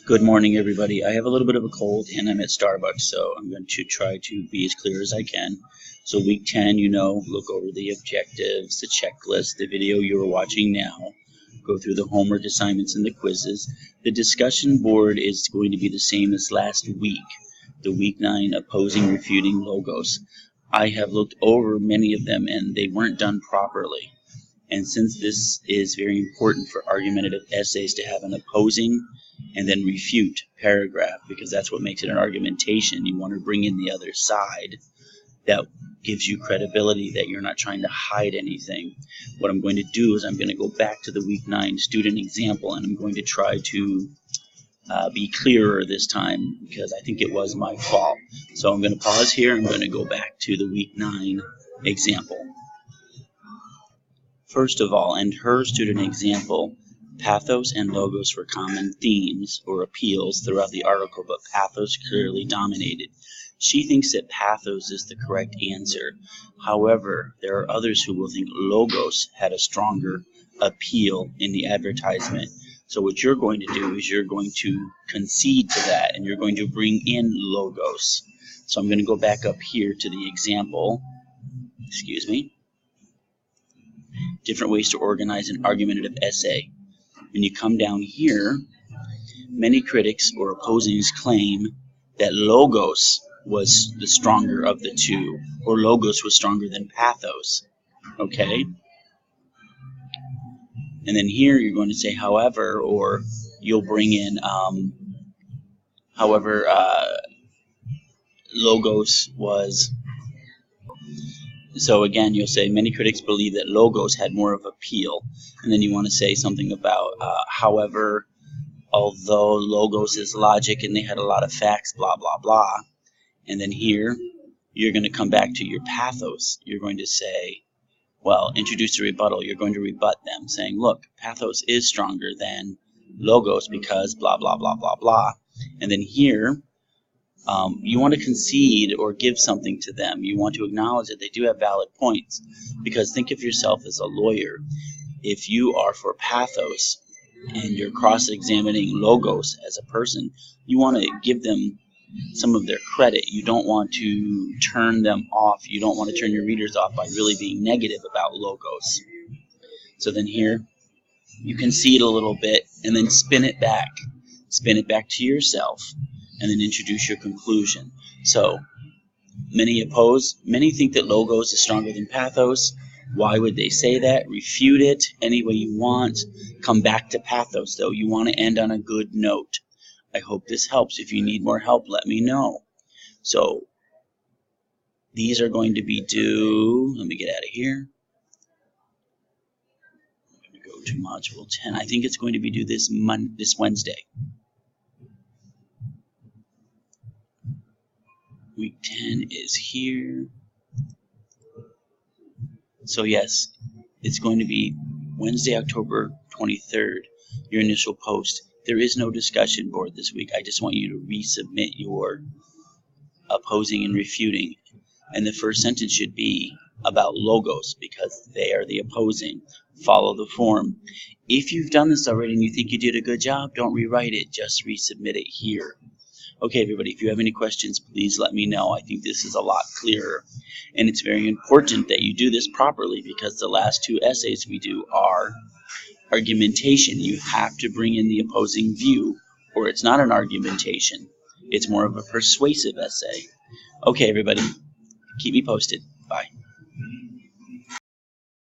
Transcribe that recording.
Good morning, everybody. I have a little bit of a cold and I'm at Starbucks, so I'm going to try to be as clear as I can. So week 10, look over the objectives, the checklist, the video you are watching now. Go through the homework assignments and the quizzes. The discussion board is going to be the same as last week, the week 9 opposing refuting logos. I have looked over many of them and they weren't done properly. And since this is very important for argumentative essays to have an opposing and then refute paragraph, because that's what makes it an argumentation, you want to bring in the other side. That gives you credibility that you're not trying to hide anything. What I'm going to do is I'm going to go back to the week 9 student example, and I'm going to try to be clearer this time because I think it was my fault. So I'm going to pause here. I'm going to go back to the week 9 example. First of all, in her student example, pathos and logos were common themes or appeals throughout the article, but pathos clearly dominated. She thinks that pathos is the correct answer. However, there are others who will think logos had a stronger appeal in the advertisement. So what you're going to do is you're going to concede to that, and you're going to bring in logos. So I'm going to go back up here to the example. Excuse me. Different ways to organize an argumentative essay. When you come down here, many critics or opposings claim that logos was the stronger of the two, or logos was stronger than pathos. Okay? And then here you're going to say however, or you'll bring in logos was. So again, you'll say many critics believe that logos had more of appeal, and then you want to say something about however, although logos is logic and they had a lot of facts, blah blah blah. And then here you're going to come back to your pathos. You're going to say, well, introduce a rebuttal. You're going to rebut them, saying, look, pathos is stronger than logos because blah blah blah blah blah. And then here you want to concede or give something to them. You want to acknowledge that they do have valid points, because think of yourself as a lawyer. If you are for pathos and you're cross-examining logos as a person, you want to give them some of their credit. You don't want to turn them off. You don't want to turn your readers off by really being negative about logos. So then here you concede a little bit and then spin it back. Spin it back to yourself, and then introduce your conclusion. So many oppose, many think that logos is stronger than pathos. Why would they say that? Refute it any way you want. Come back to pathos, though. You want to end on a good note. I hope this helps. If you need more help, let me know. So these are going to be due, let me get out of here. I'm going to go to Module 10. I think it's going to be due this Wednesday. Week 10 is here. So yes, it's going to be Wednesday, October 23rd, your initial post. There is no discussion board this week. I just want you to resubmit your opposing and refuting. And the first sentence should be about logos, because they are the opposing. Follow the form. If you've done this already and you think you did a good job, don't rewrite it. Just resubmit it here. Okay, everybody, if you have any questions, please let me know. I think this is a lot clearer. And it's very important that you do this properly, because the last two essays we do are argumentation. You have to bring in the opposing view, or it's not an argumentation. It's more of a persuasive essay. Okay, everybody, keep me posted. Bye.